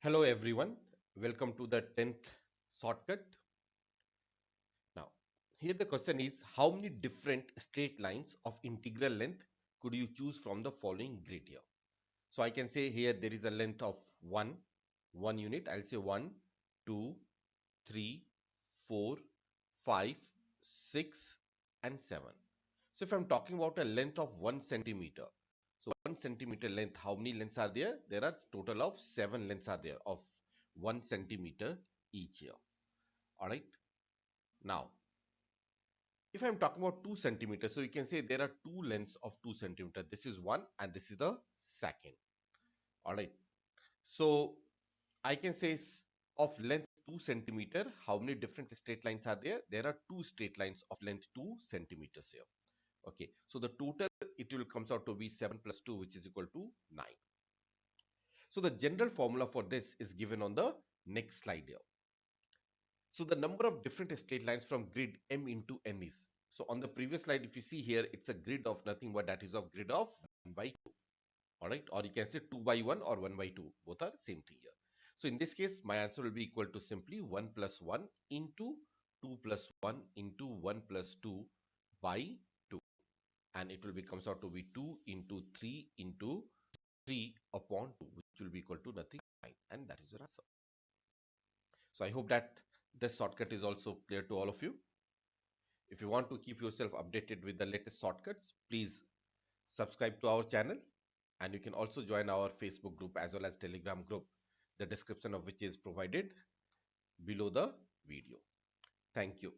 Hello everyone, welcome to the 10th shortcut. Now, here the question is how many different straight lines of integral length could you choose from the following grid here? So I can say here there is a length of 1 unit. I'll say 1, 2, 3, 4, 5, 6 and 7. So if I'm talking about a length of 1 centimeter, so 1 centimeter length, how many lengths are there? There are total of 7 lengths are there of 1 centimeter each here. Alright. Now, if I'm talking about 2 centimeters, so you can say there are two lengths of 2 centimeter. This is one and this is the second. Alright. So I can say of length 2 centimeter, how many different straight lines are there? There are two straight lines of length 2 centimeters here. Okay, so the total it will comes out to be 7 plus 2, which is equal to 9. So the general formula for this is given on the next slide here. So the number of different straight lines from grid M into N is. So on the previous slide, if you see here, it's a grid of nothing but that is of grid of 1 by 2. All right, or you can say 2 by 1 or 1 by 2. Both are same thing here. So in this case, my answer will be equal to simply 1 plus 1 into 2 plus 1 into 1 plus 2 by 2. And it will be comes out to be 2 into 3 into 3 upon 2, which will be equal to nothing 9. And that is your answer. So I hope that this shortcut is also clear to all of you. If you want to keep yourself updated with the latest shortcuts, please subscribe to our channel and you can also join our Facebook group as well as Telegram group, the description of which is provided below the video. Thank you.